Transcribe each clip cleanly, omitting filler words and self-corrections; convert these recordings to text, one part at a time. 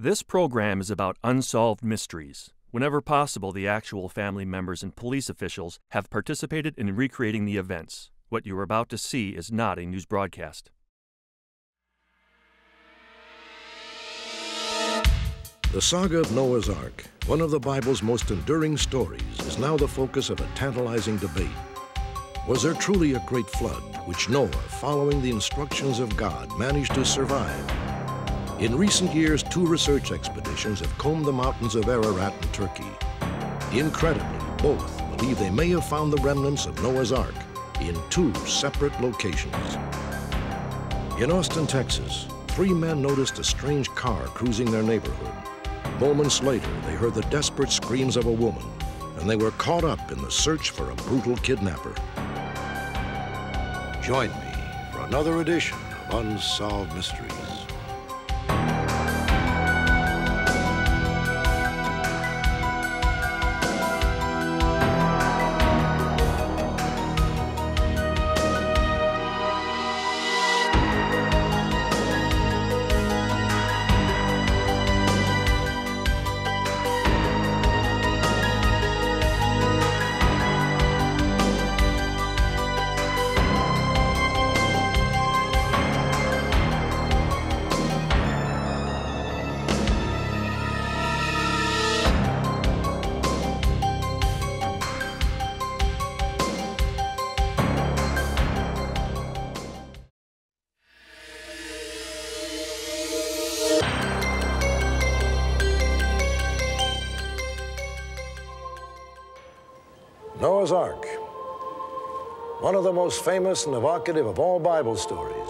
This program is about unsolved mysteries. Whenever possible, the actual family members and police officials have participated in recreating the events. What you are about to see is not a news broadcast. The saga of Noah's Ark, one of the Bible's most enduring stories, is now the focus of a tantalizing debate. Was there truly a great flood, which Noah, following the instructions of God, managed to survive? In recent years, 2 research expeditions have combed the mountains of Ararat in Turkey. Incredibly, both believe they may have found the remnants of Noah's Ark in 2 separate locations. In Austin, Texas, 3 men noticed a strange car cruising their neighborhood. Moments later, they heard the desperate screams of a woman, and they were caught up in the search for a brutal kidnapper. Join me for another edition of Unsolved Mysteries. Noah's Ark, one of the most famous and evocative of all Bible stories.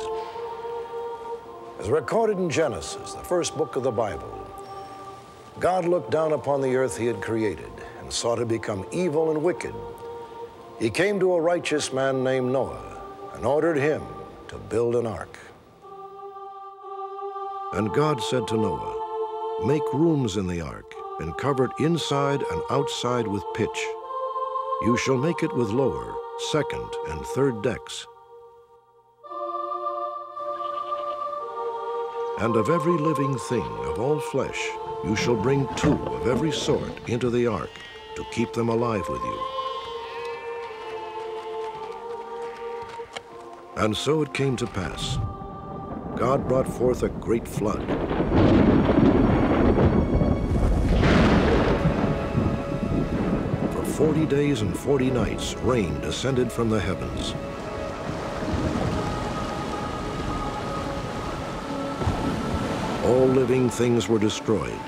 As recorded in Genesis, the first book of the Bible, God looked down upon the earth he had created and saw it become evil and wicked. He came to a righteous man named Noah and ordered him to build an ark. And God said to Noah, "Make rooms in the ark and cover it inside and outside with pitch. You shall make it with lower, second, and third decks. And of every living thing of all flesh, you shall bring 2 of every sort into the ark to keep them alive with you." And so it came to pass. God brought forth a great flood. For 40 days and 40 nights, rain descended from the heavens. All living things were destroyed,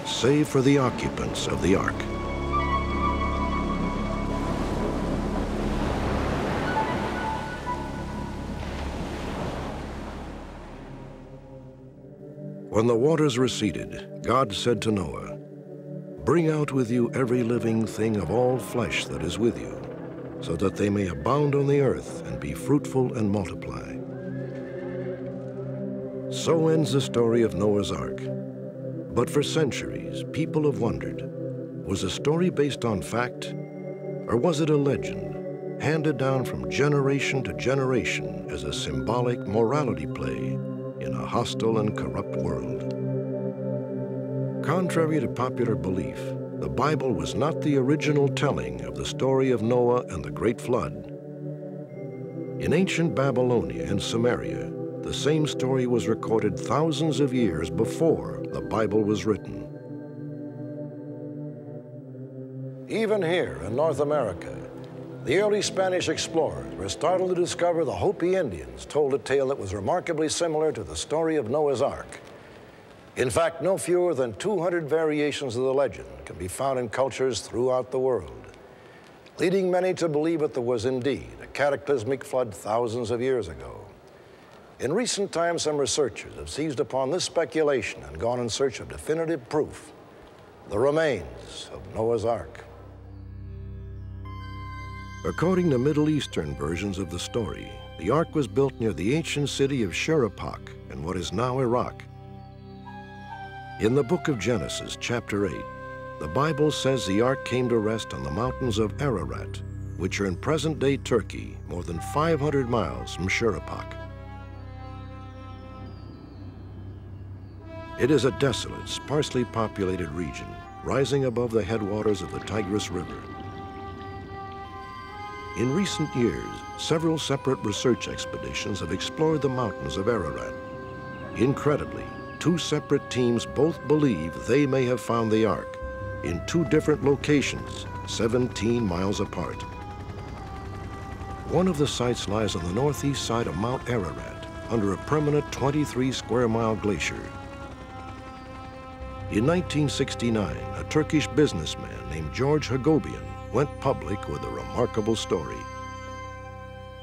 save for the occupants of the ark. When the waters receded, God said to Noah, "Bring out with you every living thing of all flesh that is with you, so that they may abound on the earth and be fruitful and multiply." So ends the story of Noah's Ark. But for centuries, people have wondered, was the story based on fact, or was it a legend, handed down from generation to generation as a symbolic morality play in a hostile and corrupt world? Contrary to popular belief, the Bible was not the original telling of the story of Noah and the Great Flood. In ancient Babylonia and Samaria, the same story was recorded thousands of years before the Bible was written. Even here in North America, the early Spanish explorers were startled to discover the Hopi Indians told a tale that was remarkably similar to the story of Noah's Ark. In fact, no fewer than 200 variations of the legend can be found in cultures throughout the world, leading many to believe that there was indeed a cataclysmic flood thousands of years ago. In recent times, some researchers have seized upon this speculation and gone in search of definitive proof, the remains of Noah's Ark. According to Middle Eastern versions of the story, the ark was built near the ancient city of Sherapak in what is now Iraq. In the book of Genesis, chapter 8, the Bible says the ark came to rest on the mountains of Ararat, which are in present-day Turkey, more than 500 miles from Sherapak. It is a desolate, sparsely populated region, rising above the headwaters of the Tigris River. In recent years, several separate research expeditions have explored the mountains of Ararat. Incredibly, two separate teams both believe they may have found the Ark in two different locations, 17 miles apart. One of the sites lies on the northeast side of Mount Ararat, under a permanent 23-square-mile glacier. In 1969, a Turkish businessman named George Hagobian went public with a remarkable story.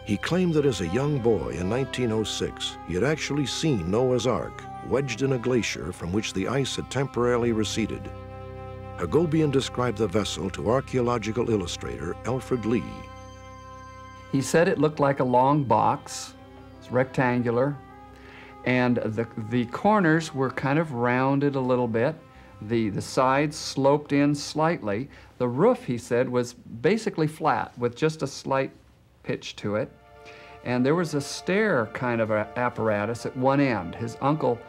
He claimed that as a young boy in 1906, he had actually seen Noah's Ark wedged in a glacier from which the ice had temporarily receded. Hagobian described the vessel to archaeological illustrator ELFRED Lee. He said it looked like a long box. It's rectangular, and the corners were kind of rounded a little bit. The sides sloped in slightly. The roof, he said, was basically flat with just a slight pitch to it. And there was a stair kind of apparatus at one end. His uncle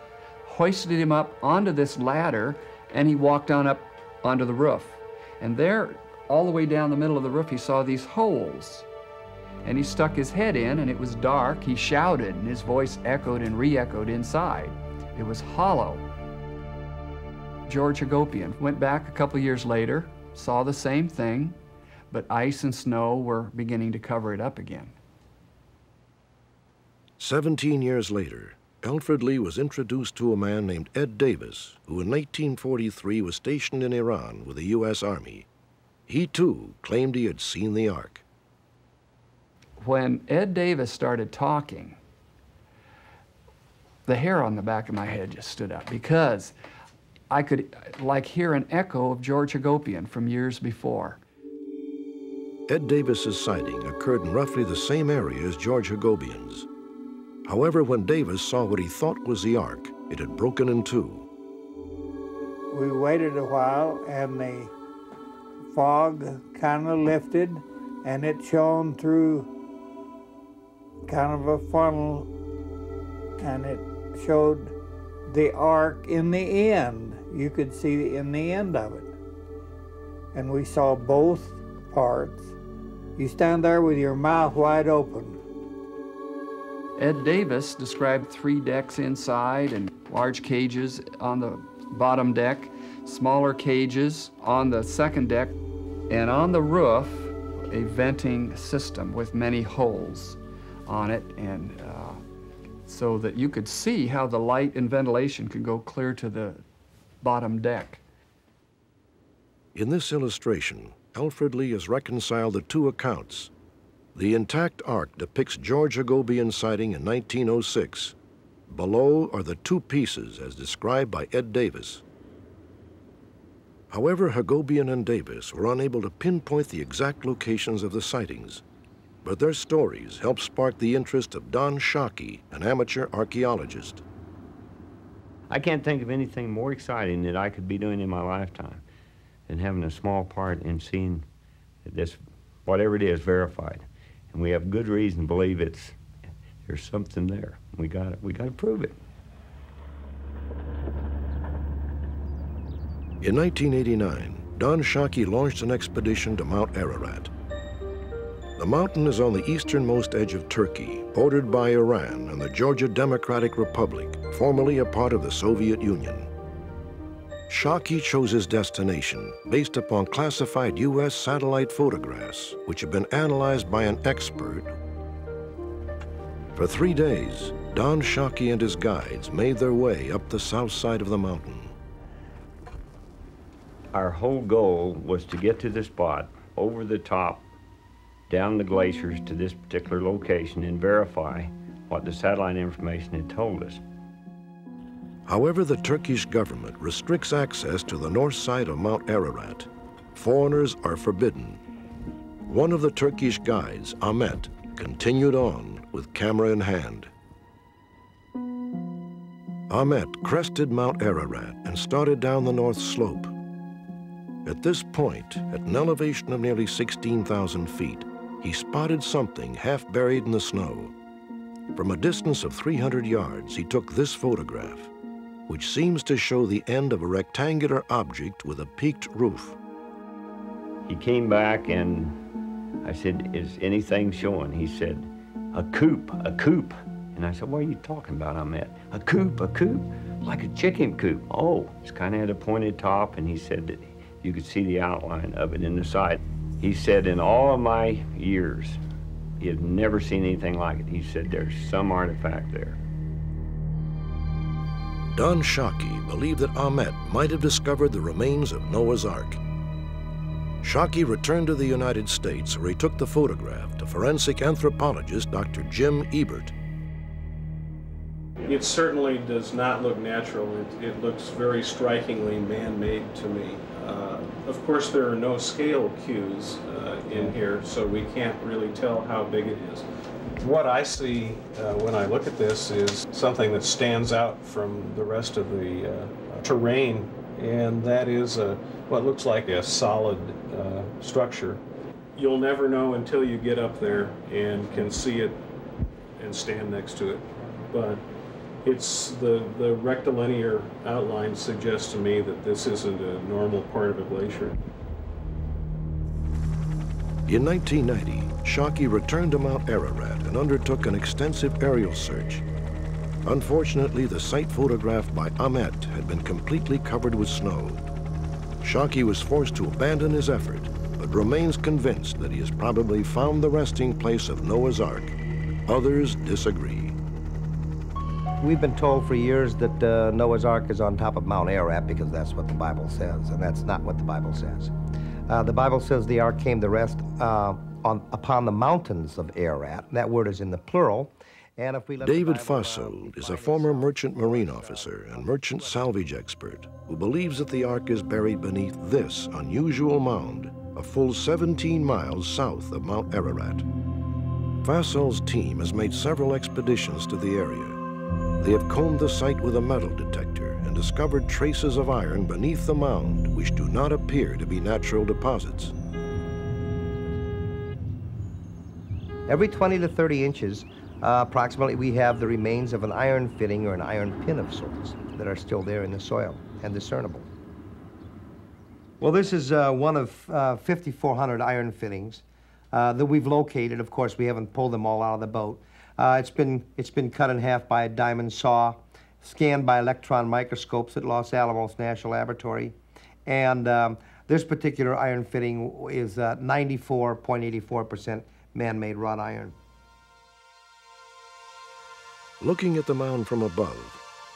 hoisted him up onto this ladder, and he walked on up onto the roof. And there, all the way down the middle of the roof, he saw these holes. And he stuck his head in, and it was dark. He shouted, and his voice echoed and re-echoed inside. It was hollow. George Hagobian went back a couple years later, saw the same thing, but ice and snow were beginning to cover it up again. 17 years later, ELFRED Lee was introduced to a man named Ed Davis, who in 1943 was stationed in Iran with the U.S. Army. He, too, claimed he had seen the Ark. When Ed Davis started talking, the hair on the back of my head just stood up, because I could hear an echo of George Hagobian from years before. Ed Davis's sighting occurred in roughly the same area as George Hagobian's. However, when Davis saw what he thought was the Ark, it had broken in two. We waited a while, and the fog kind of lifted, and it shone through kind of a funnel, and it showed the Ark in the end. You could see in the end of it. And we saw both parts. You stand there with your mouth wide open. Ed Davis described 3 decks inside and large cages on the bottom deck, smaller cages on the second deck, and on the roof, a venting system with many holes on it, and so that you could see how the light and ventilation could go clear to the bottom deck. In this illustration, ELFRED Lee has reconciled the two accounts. The intact Ark depicts George Hagobian's sighting in 1906. Below are the two pieces as described by Ed Davis. However, Hagobian and Davis were unable to pinpoint the exact locations of the sightings, but their stories helped spark the interest of Don Shockey, an amateur archaeologist. I can't think of anything more exciting that I could be doing in my lifetime than having a small part in seeing this, whatever it is, verified. And we have good reason to believe there's something there. We got to prove it. In 1989, Don Shockey launched an expedition to Mount Ararat. The mountain is on the easternmost edge of Turkey, bordered by Iran and the Georgia Democratic Republic, formerly a part of the Soviet Union. Shockey chose his destination based upon classified U.S. satellite photographs, which have been analyzed by an expert. For 3 days, Don Shockey and his guides made their way up the south side of the mountain. Our whole goal was to get to the spot, over the top, down the glaciers to this particular location, and verify what the satellite information had told us. However, the Turkish government restricts access to the north side of Mount Ararat. Foreigners are forbidden. One of the Turkish guides, Ahmet, continued on with camera in hand. Ahmet crested Mount Ararat and started down the north slope. At this point, at an elevation of nearly 16,000 feet, he spotted something half buried in the snow. From a distance of 300 yards, he took this photograph. which seems to show the end of a rectangular object with a peaked roof. He came back and I said, "Is anything showing?" He said, "A coop, a coop." And I said, "What are you talking about, Ahmet?" "A coop, like a chicken coop." "Oh, it's kind of at a pointed top." And he said that you could see the outline of it in the side. He said, in all of my years, he had never seen anything like it. He said, there's some artifact there. Don Shockey believed that Ahmet might have discovered the remains of Noah's Ark. Shockey returned to the United States, where he took the photograph to forensic anthropologist Dr. Jim Ebert. It certainly does not look natural. It looks very strikingly man-made to me. Of course, there are no scale cues in here, so we can't really tell how big it is. What I see when I look at this is something that stands out from the rest of the terrain, and that is what looks like a solid structure. You'll never know until you get up there and can see it and stand next to it. But it's the rectilinear outline suggests to me that this isn't a normal part of a glacier. In 1990, Shockey returned to Mount Ararat and undertook an extensive aerial search. Unfortunately, the site photographed by Ahmet had been completely covered with snow. Shockey was forced to abandon his effort, but remains convinced that he has probably found the resting place of Noah's Ark. Others disagree. We've been told for years that Noah's Ark is on top of Mount Ararat because that's what the Bible says, and that's not what the Bible says. The Bible says the Ark came to rest upon the mountains of Ararat. That word is in the plural. And if we David Fassold is a former merchant marine officer and merchant salvage expert who believes that the Ark is buried beneath this unusual mound, a full 17 miles south of Mount Ararat. Fassold's team has made several expeditions to the area. They have combed the site with a metal detector and discovered traces of iron beneath the mound which do not appear to be natural deposits. Every 20 to 30 inches, approximately, we have the remains of an iron fitting or an iron pin of sorts that are still there in the soil and discernible. Well, this is one of 5,400 iron fittings that we've located. Of course, we haven't pulled them all out of the boat. It's been cut in half by a diamond saw, scanned by electron microscopes at Los Alamos National Laboratory, and this particular iron fitting is 94.84% man-made wrought iron. Looking at the mound from above,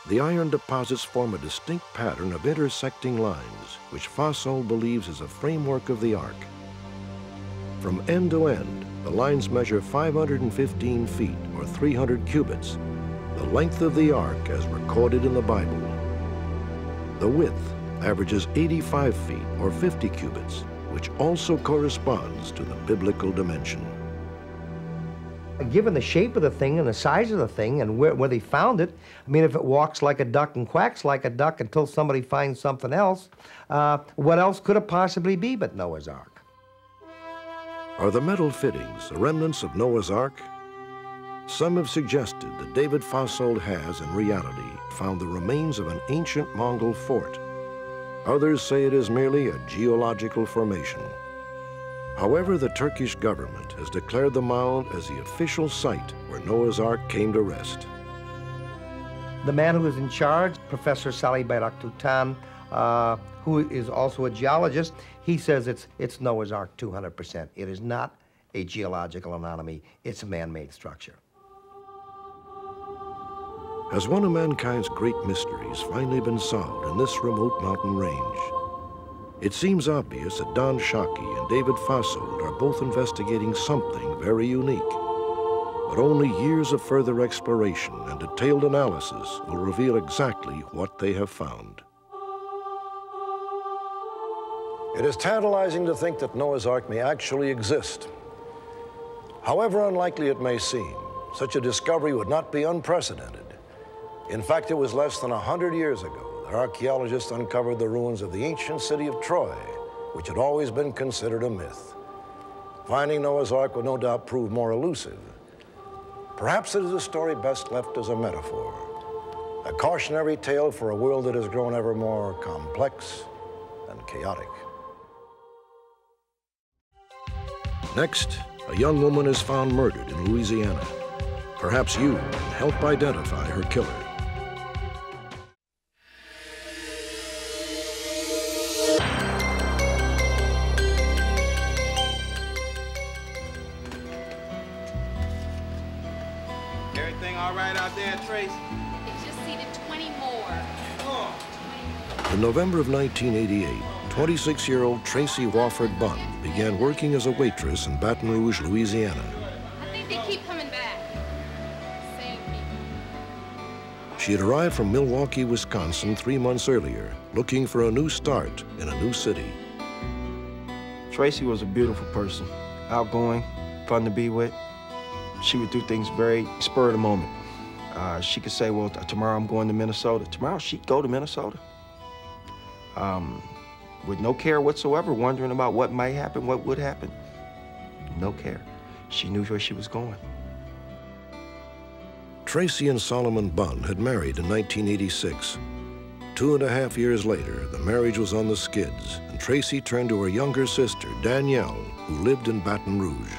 the iron deposits form a distinct pattern of intersecting lines, which Fassold believes is a framework of the Ark. From end to end, the lines measure 515 feet, or 300 cubits, the length of the Ark as recorded in the Bible. The width averages 85 feet, or 50 cubits, which also corresponds to the biblical dimension. Given the shape of the thing and the size of the thing and where they found it, I mean, if it walks like a duck and quacks like a duck until somebody finds something else, what else could it possibly be but Noah's Ark? Are the metal fittings the remnants of Noah's Ark? Some have suggested that David Fassold has, in reality, found the remains of an ancient Mongol fort. Others say it is merely a geological formation. However, the Turkish government has declared the mound as the official site where Noah's Ark came to rest. The man who is in charge, Professor Salih Bayraktutan, who is also a geologist, he says it's Noah's Ark 200%. It is not a geological anomaly, it's a man-made structure. Has one of mankind's great mysteries finally been solved in this remote mountain range? It seems obvious that Don Shockey and David Fassold are both investigating something very unique. But only years of further exploration and detailed analysis will reveal exactly what they have found. It is tantalizing to think that Noah's Ark may actually exist. However unlikely it may seem, such a discovery would not be unprecedented. In fact, it was less than 100 years ago that archaeologists uncovered the ruins of the ancient city of Troy, which had always been considered a myth. Finding Noah's Ark would no doubt prove more elusive. Perhaps it is a story best left as a metaphor. A cautionary tale for a world that has grown ever more complex and chaotic. Next, a young woman is found murdered in Louisiana. Perhaps you can help identify her killer. Everything all right out there, Tracy? They just seated 20 more. In November of 1988, 26-year-old Tracy Wofford Bunn began working as a waitress in Baton Rouge, Louisiana. I think they keep coming back. Same people. She had arrived from Milwaukee, Wisconsin 3 months earlier, looking for a new start in a new city. Tracy was a beautiful person, outgoing, fun to be with. She would do things very spur of the moment. She could say, well, tomorrow I'm going to Minnesota. Tomorrow she'd go to Minnesota. With no care whatsoever, wondering about what might happen, what would happen. No care. She knew where she was going. Tracy and Solomon Bunn had married in 1986. 2.5 years later, the marriage was on the skids, and Tracy turned to her younger sister, Danielle, who lived in Baton Rouge.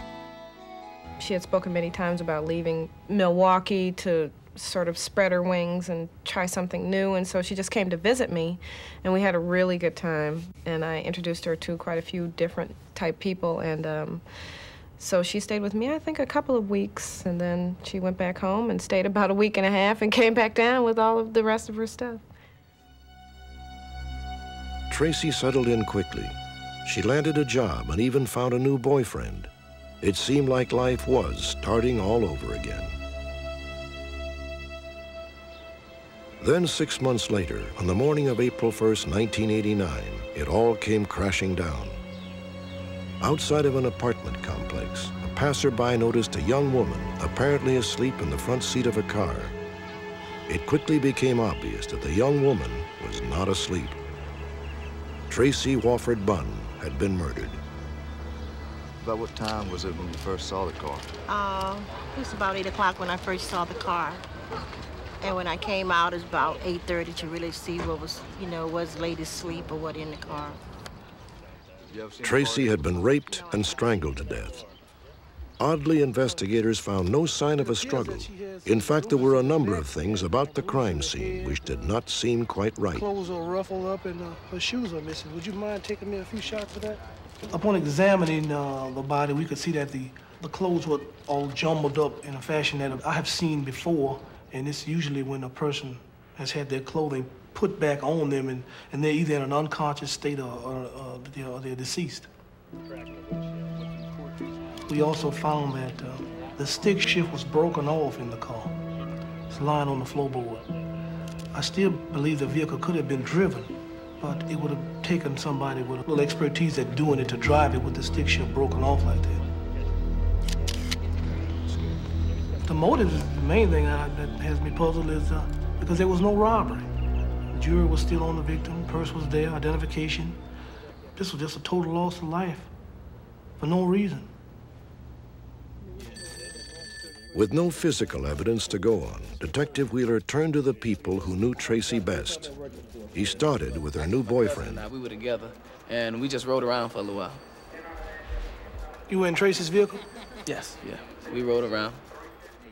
She had spoken many times about leaving Milwaukee to sort of spread her wings and try something new, and so she just came to visit me, and we had a really good time, and I introduced her to quite a few different type people, and so she stayed with me, I think, a couple of weeks, and then she went back home and stayed about 1.5 weeks and came back down with all of the rest of her stuff. Tracy settled in quickly. She landed a job and even found a new boyfriend. It seemed like life was starting all over again. Then 6 months later, on the morning of April 1st, 1989, it all came crashing down. Outside of an apartment complex, a passerby noticed a young woman apparently asleep in the front seat of a car. It quickly became obvious that the young woman was not asleep. Tracy Wofford Bunn had been murdered. About what time was it when you first saw the car? It was about 8 o'clock when I first saw the car. And when I came out, it was about 8:30 to really see what was, was lady asleep or what in the car. Tracy had been raped and strangled to death. Oddly, investigators found no sign of a struggle. In fact, there were a number of things about the crime scene which did not seem quite right. Clothes are ruffled up and her shoes are missing. Would you mind taking me a few shots of that? Upon examining the body, we could see that the clothes were all jumbled up in a fashion that I have seen before. And it's usually when a person has had their clothing put back on them and they're either in an unconscious state or they're deceased. We also found that the stick shift was broken off in the car. It's lying on the floorboard. I still believe the vehicle could have been driven, but it would have taken somebody with a little expertise at doing it to drive it with the stick shift broken off like that. The motive is the main thing that has me puzzled is because there was no robbery. The jury was still on the victim, purse was there, identification. This was just a total loss of life for no reason. With no physical evidence to go on, Detective Wheeler turned to the people who knew Tracy best. He started with her new boyfriend. We were together, and we just rode around for a little while. You were in Tracy's vehicle? Yes, yeah. We rode around.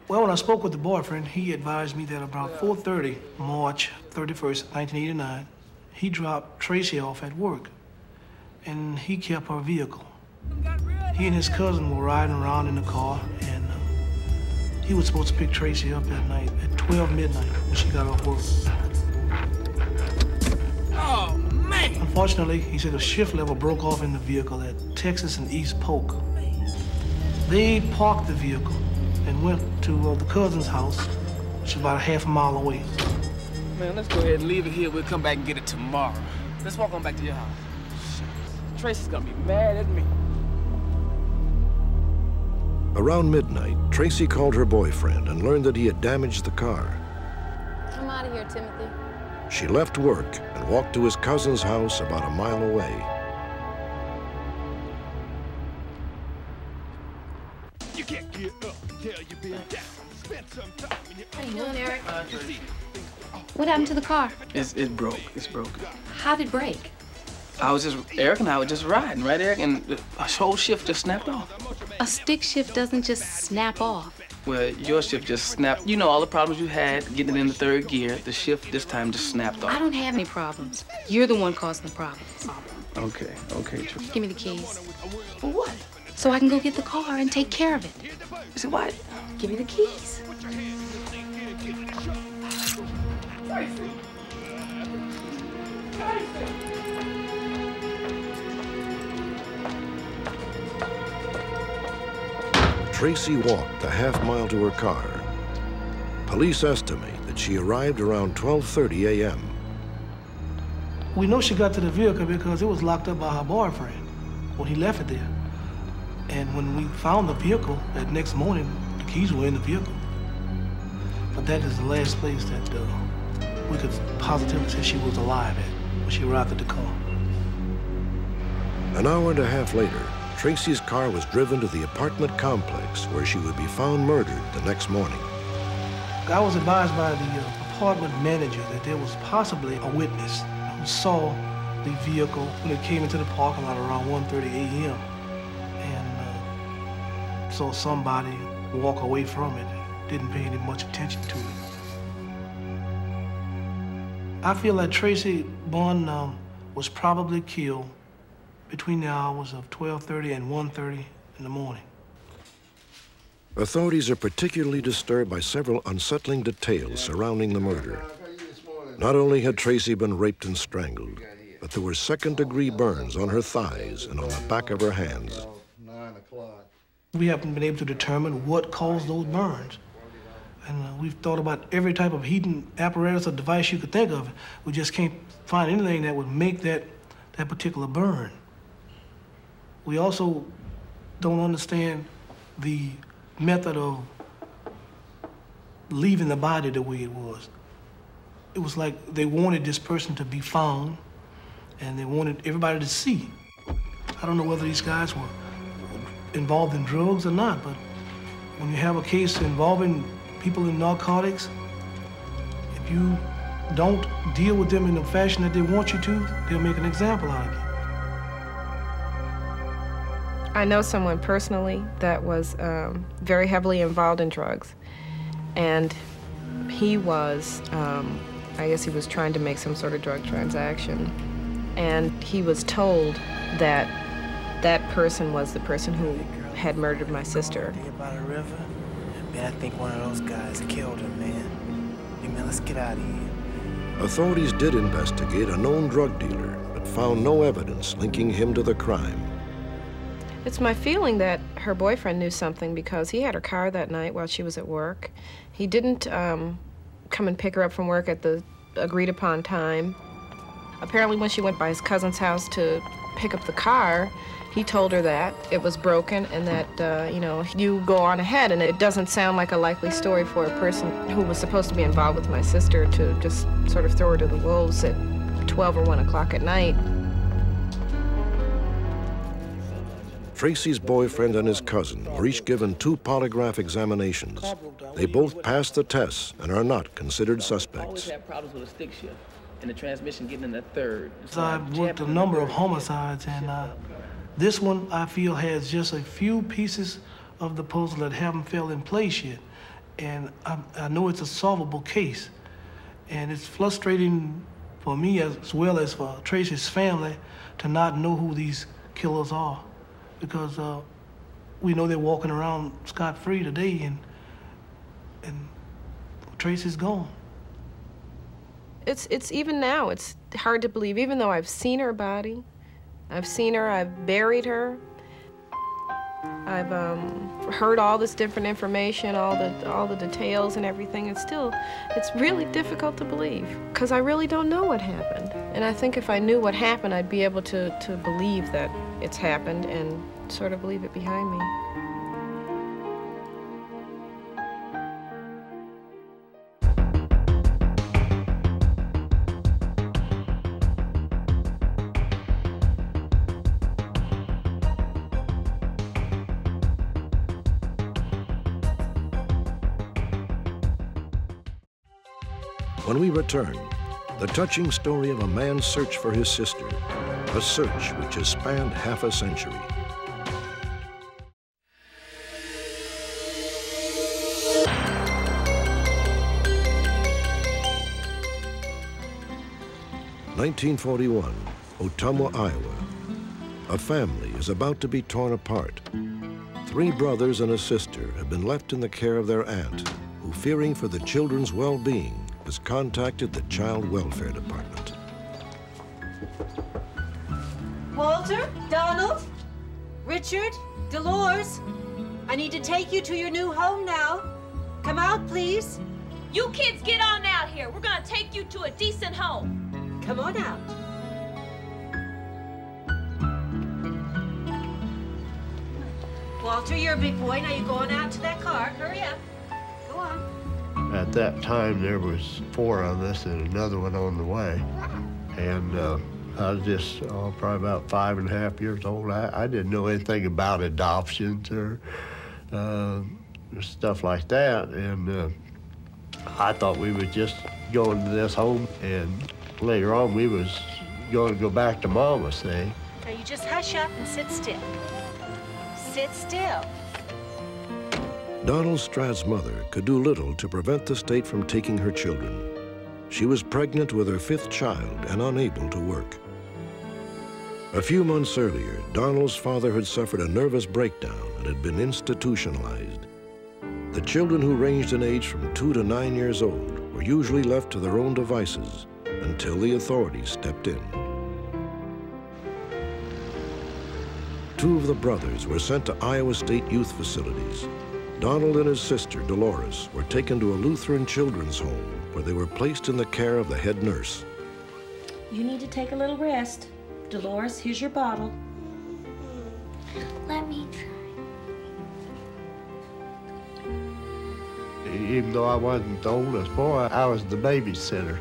Well, when I spoke with the boyfriend, he advised me that about 4:30, March 31st, 1989, he dropped Tracy off at work, and he kept her vehicle. He and his cousin were riding around in the car, and he was supposed to pick Tracy up that night at 12 midnight when she got off work. Oh, man! Unfortunately, he said a shift lever broke off in the vehicle at Texas and East Polk. They parked the vehicle and went to the cousin's house, which is about a half a mile away. Man, let's go ahead and leave it here. We'll come back and get it tomorrow. Let's walk on back to your house. Tracy's gonna be mad at me. Around midnight, Tracy called her boyfriend and learned that he had damaged the car. Come out of here, Timothy. She left work and walked to his cousin's house about a mile away. You can't get up until you've been down. Spend some time in your How you doing, Eric? You see, What happened to the car? It broke. It's broken. How did it break? Eric and I were just riding, right, Eric? And the whole shift just snapped off. A stick shift doesn't just snap off. Well, your shift just snapped. You know, all the problems you had getting it in the third gear, the shift this time just snapped off. I don't have any problems. You're the one causing the problems. Okay, Tracy. Give me the keys. For what? So I can go get the car and take care of it. See what? Give me the keys. Tracy walked a half-mile to her car. Police estimate that she arrived around 12:30 a.m. We know she got to the vehicle because it was locked up by her boyfriend when he left it there. And when we found the vehicle that next morning, the keys were in the vehicle. But that is the last place that we could positively say she was alive at when she arrived at the car. An hour and a half later, Tracy's car was driven to the apartment complex where she would be found murdered the next morning. I was advised by the apartment manager that there was possibly a witness who saw the vehicle when it came into the parking lot around 1:30 a.m. and saw somebody walk away from it. Didn't pay any much attention to it. I feel that Tracy BUNN was probably killed between the hours of 12:30 and 1:30 in the morning. Authorities are particularly disturbed by several unsettling details surrounding the murder. Not only had Tracy been raped and strangled, but there were second-degree burns on her thighs and on the back of her hands. We haven't been able to determine what caused those burns. And we've thought about every type of heating apparatus or device you could think of. We just can't find anything that would make that particular burn. We also don't understand the method of leaving the body the way it was. It was like they wanted this person to be found, and they wanted everybody to see. I don't know whether these guys were involved in drugs or not, but when you have a case involving people in narcotics, if you don't deal with them in the fashion that they want you to, they'll make an example out of you. I know someone personally that was very heavily involved in drugs, and he was, I guess he was trying to make some sort of drug transaction, and he was told that that person was the person who had murdered my sister. By the river, man, I think one of those guys killed her, man. Hey, man, let's get out of here. Authorities did investigate a known drug dealer, but found no evidence linking him to the crime. It's my feeling that her boyfriend knew something because he had her car that night while she was at work. He didn't come and pick her up from work at the agreed-upon time. Apparently, when she went by his cousin's house to pick up the car, he told her that it was broken and that, you know, you go on ahead. And it doesn't sound like a likely story for a person who was supposed to be involved with my sister to just sort of throw her to the wolves at 12 or 1 o'clock at night. Tracy's boyfriend and his cousin were each given 2 polygraph examinations. They both passed the tests and are not considered suspects. Always have problems with a stick shift and the transmission getting in the third. So I've worked a number of homicides, and this one I feel has just a few pieces of the puzzle that haven't fell in place yet. And I know it's a solvable case. And it's frustrating for me as well as for Tracy's family to not know who these killers are. Because we know they're walking around scot-free today, and Tracy's gone. It's even now, it's hard to believe, even though I've seen her body, I've seen her, I've buried her, I've heard all this different information, all the details and everything. It's really difficult to believe, because I really don't know what happened. And I think if I knew what happened, I'd be able to believe that it's happened and sort of leave it behind me. When we return, the touching story of a man's search for his sister, a search which has spanned half a century. (1941), Ottumwa, Iowa. A family is about to be torn apart. 3 brothers and a sister have been left in the care of their aunt, who, fearing for the children's well-being, has contacted the Child Welfare Department. Walter, Donald, Richard, Dolores, I need to take you to your new home now. Come out, please. You kids get on out here. We're gonna take you to a decent home. Come on out. Walter, you're a big boy. Now you're going out to that car. Hurry up. Go on. At that time, there was 4 of us and another one on the way. And I was just probably about 5.5 years old. I didn't know anything about adoptions or stuff like that. And I thought we was just going to this home, and later on we was going to go back to Mama, say. Now you just hush up and sit still. Sit still. Donald Stratt's mother could do little to prevent the state from taking her children. She was pregnant with her 5th child and unable to work. A few months earlier, Donald's father had suffered a nervous breakdown and had been institutionalized. The children, who ranged in age from 2 to 9 years old, were usually left to their own devices until the authorities stepped in. 2 of the brothers were sent to Iowa State youth facilities. Donald and his sister, Dolores, were taken to a Lutheran children's home where they were placed in the care of the head nurse. You need to take a little rest. Dolores, here's your bottle. Let me try. Even though I wasn't the oldest boy, I was the babysitter.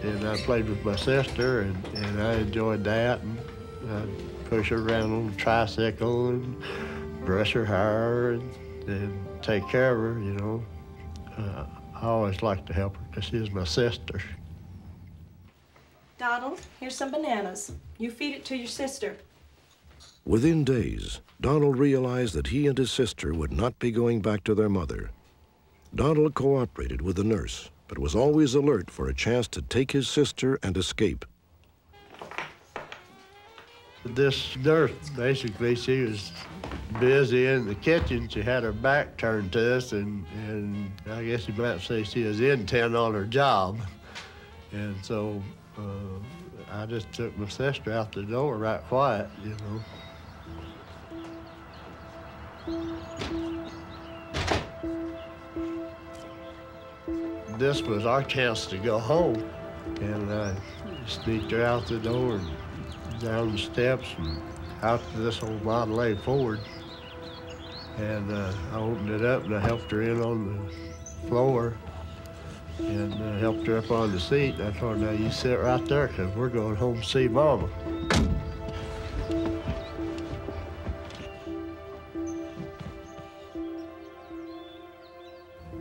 And I played with my sister, and I enjoyed that. And I'd push her around on the tricycle and brush her hair and take care of her, you know. I always liked to help her because she was my sister. Donald, here's some bananas. You feed it to your sister. Within days, Donald realized that he and his sister would not be going back to their mother. Donald cooperated with the nurse, but was always alert for a chance to take his sister and escape. This nurse, basically, she was busy in the kitchen. She had her back turned to us, and I guess you might say she was intent on her job. And so I just took my sister out the door right quiet, you know. This was our chance to go home, and I sneaked her out the door and down the steps and out to this old Model A Ford. And I opened it up and I helped her in on the floor and helped her up on the seat. And I told her, now you sit right there because we're going home to see Mama.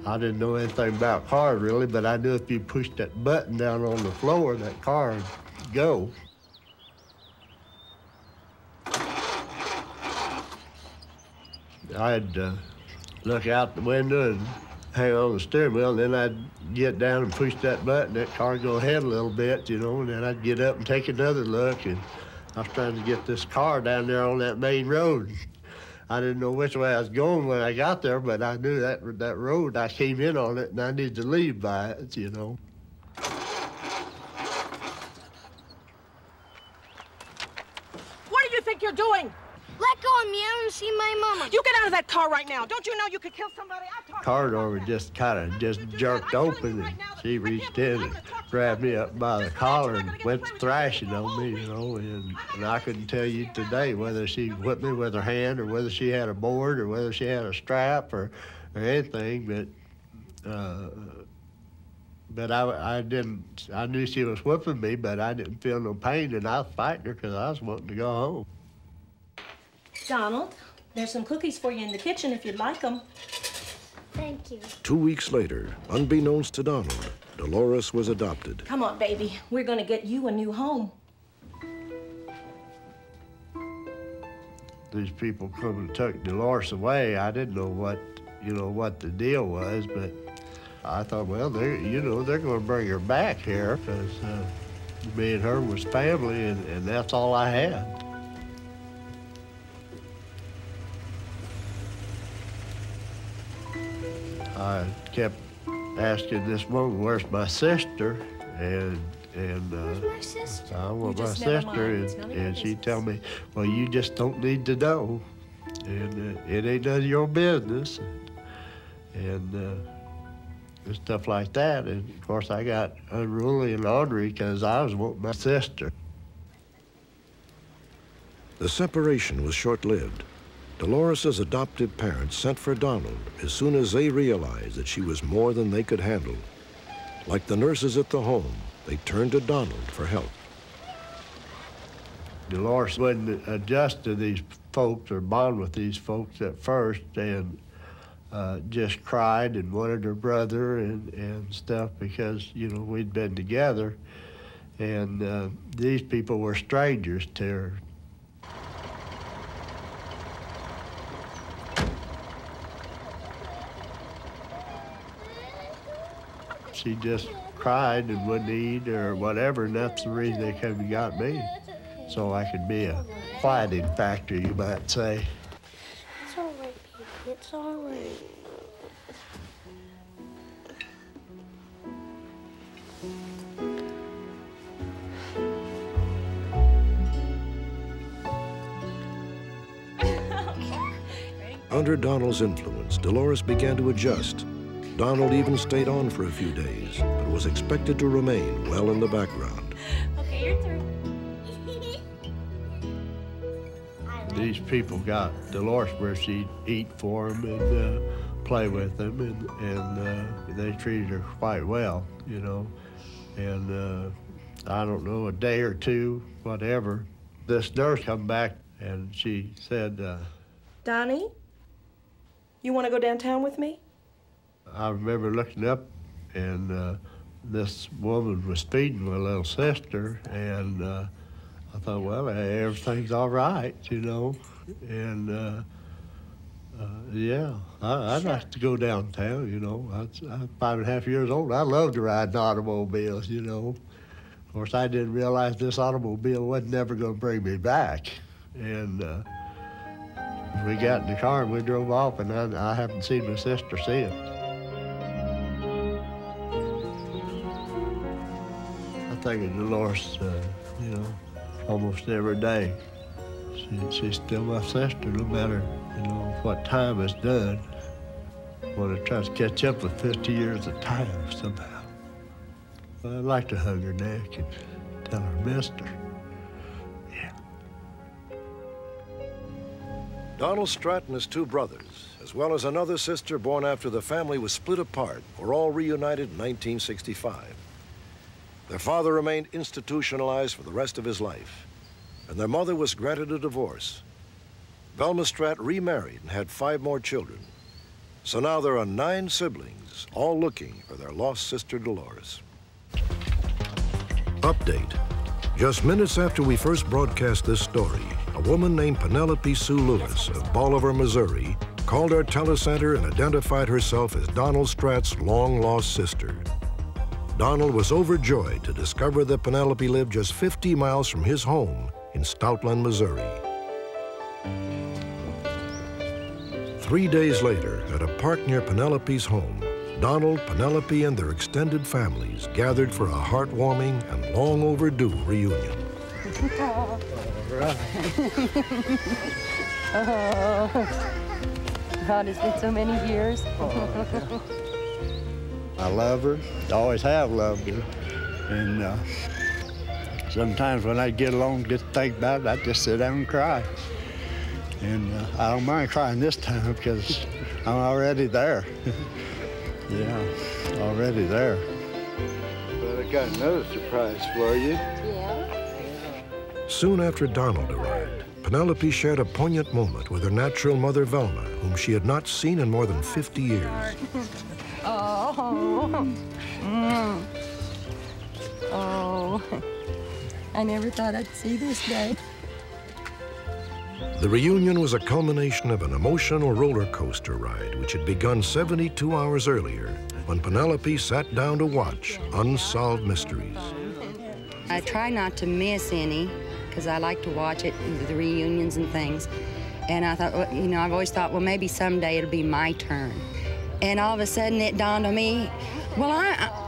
I didn't know anything about cars really, but I knew if you pushed that button down on the floor, that car would go. I'd look out the window and hang on the steering wheel, and then I'd get down and push that button, that car would go ahead a little bit, you know, and then I'd get up and take another look, and I was trying to get this car down there on that main road. I didn't know which way I was going when I got there, but I knew that road, I came in on it, and I needed to leave by it, you know. What do you think you're doing? Let go of me. I want to see my mama. You get out of that car right now. Don't you know you could kill somebody? Car door was just kind of jerked open, and she reached in and grabbed me up by the collar and went thrashing on me, you know, and I couldn't tell you today whether she whipped me with her hand or whether she had a board or whether she had a strap or anything, but I knew she was whipping me, but I didn't feel no pain, and I was fighting her because I was wanting to go home. Donald, there's some cookies for you in the kitchen if you'd like them. Thank you. 2 weeks later, unbeknownst to Donald, Dolores was adopted. Come on, baby. We're gonna get you a new home. These people come and took Dolores away. I didn't know what, what the deal was, but I thought, well, they're going to bring her back here because me and her was family, and that's all I had. I kept asking this woman, "Where's my sister?" And where's my sister? I want my sister, and she tell me, "Well, you just don't need to know, and it ain't none of your business," and stuff like that. And of course, I got unruly and ornery because I was wanting my sister. The separation was short-lived. Dolores's adoptive parents sent for Donald as soon as they realized that she was more than they could handle. Like the nurses at the home, they turned to Donald for help. Dolores wouldn't adjust to these folks or bond with these folks at first, and just cried and wanted her brother and stuff because, we'd been together. And these people were strangers to her. She just cried and wouldn't eat or whatever, and that's the reason they came and got me. So I could be a quieting factor, you might say. It's all right, baby. It's all right. Under Donald's influence, Dolores began to adjust. Donald even stayed on for a few days, but was expected to remain well in the background. Okay, you're through. These people got Dolores where she'd eat for them and play with them, and they treated her quite well, And I don't know, a day or two, whatever, this nurse come back and she said, Donnie, you want to go downtown with me? I remember looking up, and this woman was feeding my little sister, and I thought, well, everything's all right, And yeah, I'd like to go downtown, I'm 5.5 years old. I love to ride in automobiles, Of course, I didn't realize this automobile wasn't never going to bring me back. And we got in the car and we drove off, and I haven't seen my sister since. I think of Dolores, almost every day. She's still my sister, no matter, what time is done. I want to try to catch up with 50 years of time somehow. I'd like to hug her neck and tell her I missed her. Donald Stratt and his two brothers, as well as another sister born after the family was split apart, were all reunited in 1965. Their father remained institutionalized for the rest of his life, and their mother was granted a divorce. Velma Stratt remarried and had 5 more children. So now there are 9 siblings, all looking for their lost sister Dolores. Update. Just minutes after we first broadcast this story, a woman named Penelope Sue Lewis of Bolivar, Missouri, called our telecenter and identified herself as Donald Stratt's long-lost sister. Donald was overjoyed to discover that Penelope lived just 50 miles from his home in Stoutland, Missouri. 3 days later, at a park near Penelope's home, Donald, Penelope, and their extended families gathered for a heartwarming and long overdue reunion. All right. God, it's been so many years. I love her, always have loved her. And sometimes when I get alone, just think about it, I just sit down and cry. And I don't mind crying this time because I'm already there. Yeah, already there. Well, I got another surprise for you. Soon after Donald arrived, Penelope shared a poignant moment with her natural mother, Velma, whom she had not seen in more than 50 years. Oh, Oh. Oh. I never thought I'd see this day. The reunion was a culmination of an emotional roller coaster ride which had begun 72 hours earlier when Penelope sat down to watch Unsolved Mysteries. I try not to miss any because I like to watch it, the reunions and things. And I thought, well, you know, I've always thought, well, maybe someday it'll be my turn. And all of a sudden it dawned on me, well,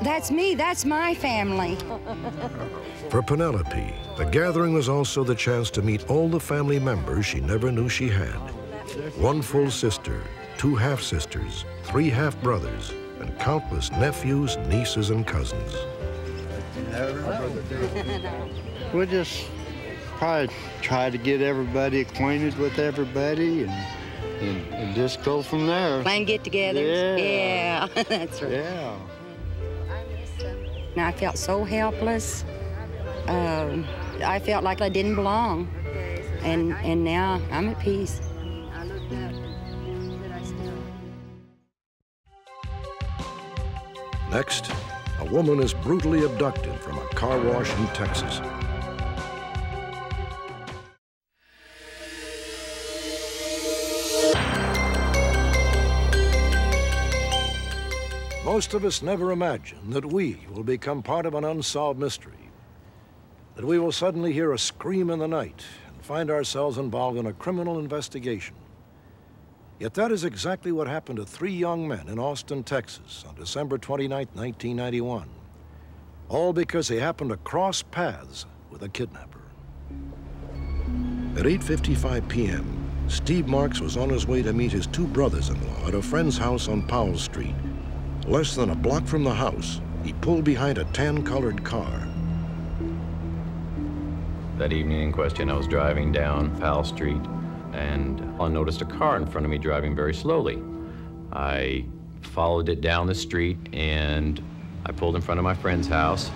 that's me, that's my family. For Penelope, the gathering was also the chance to meet all the family members she never knew she had. One full sister, 2 half-sisters, 3 half-brothers, and countless nephews, nieces, and cousins. We'll just probably try to get everybody acquainted with everybody and just go from there. Plan get-togethers? Yeah. Yeah, that's right. Yeah. And I felt so helpless. I felt like I didn't belong. And now I'm at peace. Next, a woman is brutally abducted from a car wash in Texas. Most of us never imagine that we will become part of an unsolved mystery, that we will suddenly hear a scream in the night and find ourselves involved in a criminal investigation. Yet that is exactly what happened to 3 young men in Austin, Texas on December 29, 1991, all because they happened to cross paths with a kidnapper. At 8:55 p.m., Steve Marks was on his way to meet his 2 brothers-in-law at a friend's house on Powell Street. Less than a block from the house, he pulled behind a tan-colored car. That evening in question, I was driving down Powell Street, and I noticed a car in front of me driving very slowly. I followed it down the street, and I pulled in front of my friend's house.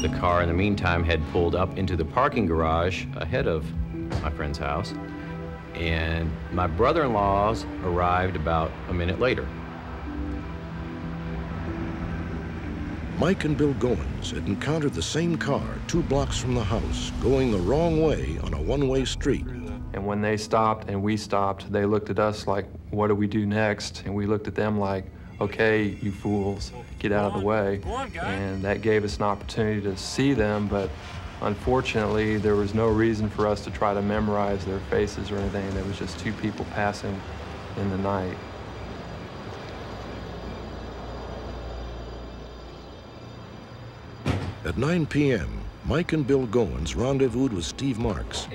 The car, in the meantime, had pulled up into the parking garage ahead of my friend's house, and my brother-in-laws arrived about a minute later. Mike and Bill Goins had encountered the same car 2 blocks from the house, going the wrong way on a one-way street. And when they stopped and we stopped, they looked at us like, what do we do next? And we looked at them like, okay, you fools, get out of the way. And that gave us an opportunity to see them, but unfortunately, there was no reason for us to try to memorize their faces or anything. There was just 2 people passing in the night. At 9 p.m., Mike and Bill Goins rendezvoused with Steve Marks.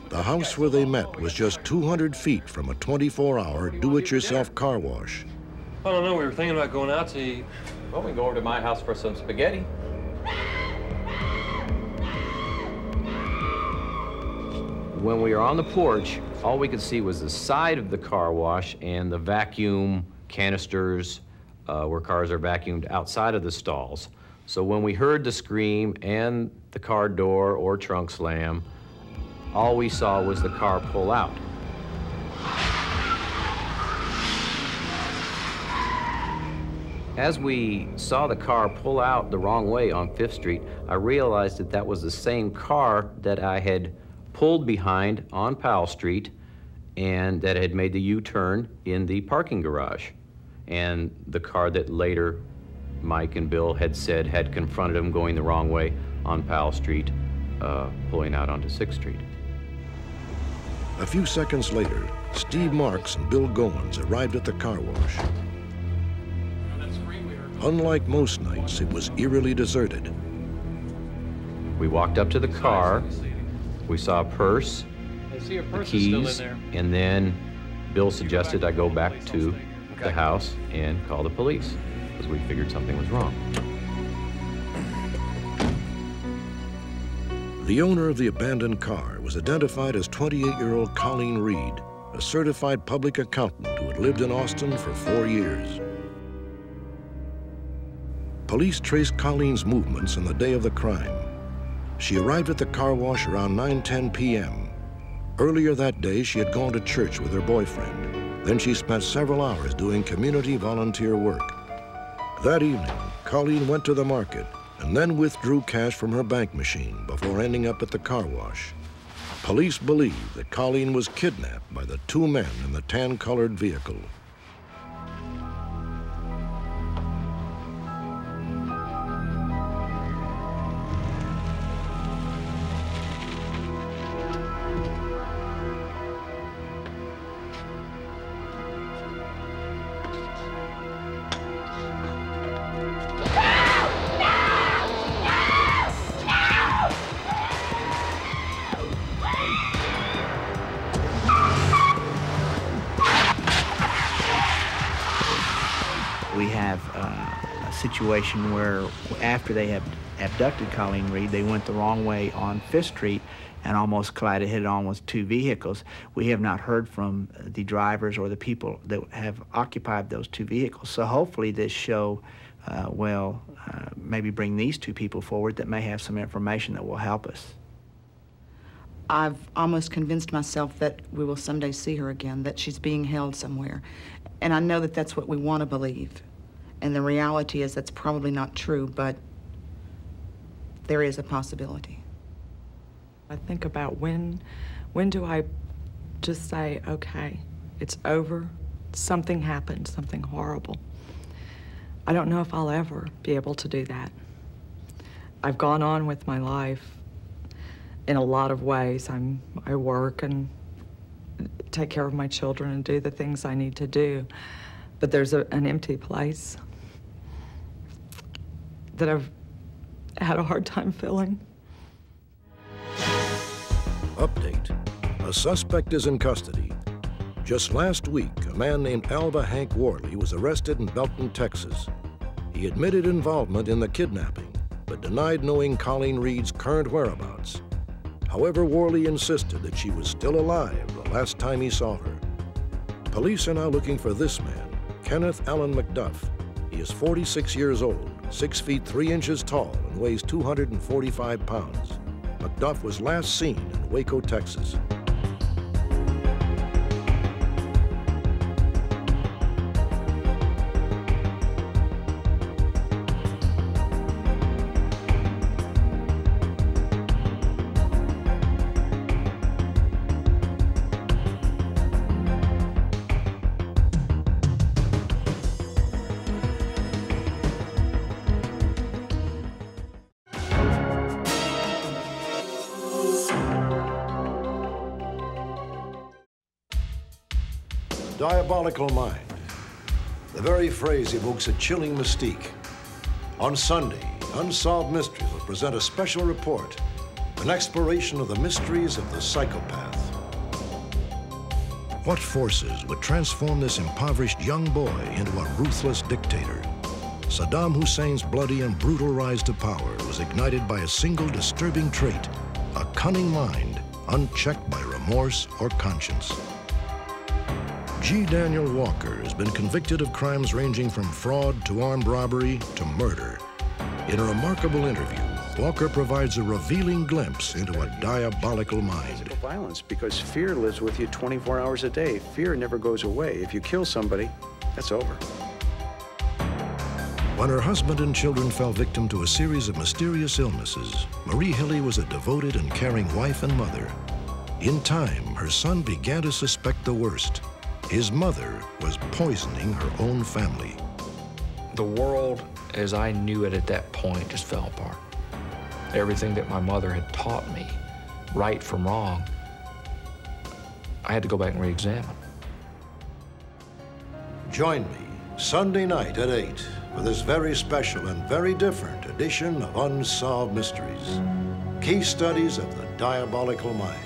The house where they met was just 200 feet from a 24-hour do-it-yourself car wash. I don't know, we were thinking about going out to eat. Well, we can go over to my house for some spaghetti. When we were on the porch, all we could see was the side of the car wash and the vacuum canisters where cars are vacuumed outside of the stalls. So when we heard the scream and the car door or trunk slam, all we saw was the car pull out. As we saw the car pull out the wrong way on 5th Street, I realized that that was the same car that I had pulled behind on Powell Street and that had made the U-turn in the parking garage. And the car that later Mike and Bill had said had confronted him going the wrong way on Powell Street, pulling out onto 6th Street. A few seconds later, Steve Marks and Bill Goins arrived at the car wash. Unlike most nights, it was eerily deserted. We walked up to the car. We saw a purse, the keys, and then Bill suggested I go back to the house and call the police because we figured something was wrong. The owner of the abandoned car was identified as 28-year-old Colleen Reed, a certified public accountant who had lived in Austin for 4 years. Police traced Colleen's movements on the day of the crime. She arrived at the car wash around 9:10 p.m. Earlier that day, she had gone to church with her boyfriend. Then she spent several hours doing community volunteer work. That evening, Colleen went to the market and then withdrew cash from her bank machine before ending up at the car wash. Police believe that Colleen was kidnapped by the two men in the tan-colored vehicle. We have a situation where after they have abducted Colleen Reed, they went the wrong way on 5th Street and almost collided head-on with two vehicles. We have not heard from the drivers or the people that have occupied those two vehicles. So hopefully this show will maybe bring these two people forward that may have some information that will help us. I've almost convinced myself that we will someday see her again, that she's being held somewhere. And I know that that's what we want to believe. And the reality is that's probably not true, but there is a possibility. I think about when do I just say, okay, it's over, something happened, something horrible. I don't know if I'll ever be able to do that. I've gone on with my life in a lot of ways. I work and take care of my children and do the things I need to do. But there's an empty place that I've had a hard time filling. Update. A suspect is in custody. Just last week, a man named ALVA Hank Worley was arrested in Belton, Texas. He admitted involvement in the kidnapping, but denied knowing Colleen Reed's current whereabouts. However, Worley insisted that she was still alive the last time he saw her. Police are now looking for this man, Kenneth Allen McDuff. He is 46 years old, 6 feet 3 inches tall, and weighs 245 pounds. McDuff was last seen in Waco, Texas. Diabolical mind. The very phrase evokes a chilling mystique. On Sunday, Unsolved Mysteries will present a special report, an exploration of the mysteries of the psychopath. What forces would transform this impoverished young boy into a ruthless dictator? Saddam Hussein's bloody and brutal rise to power was ignited by a single disturbing trait, a cunning mind unchecked by remorse or conscience. G. Daniel Walker has been convicted of crimes ranging from fraud to armed robbery to murder. In a remarkable interview, Walker provides a revealing glimpse into a diabolical mind. Violence, because fear lives with you 24 hours a day. Fear never goes away. If you kill somebody, that's over. When her husband and children fell victim to a series of mysterious illnesses, Marie Hilly was a devoted and caring wife and mother. In time, her son began to suspect the worst. His mother was poisoning her own family. The world, as I knew it at that point, just fell apart. Everything that my mother had taught me, right from wrong, I had to go back and re-examine. Join me Sunday night at 8 for this very special and very different edition of Unsolved Mysteries. Key studies of the diabolical mind.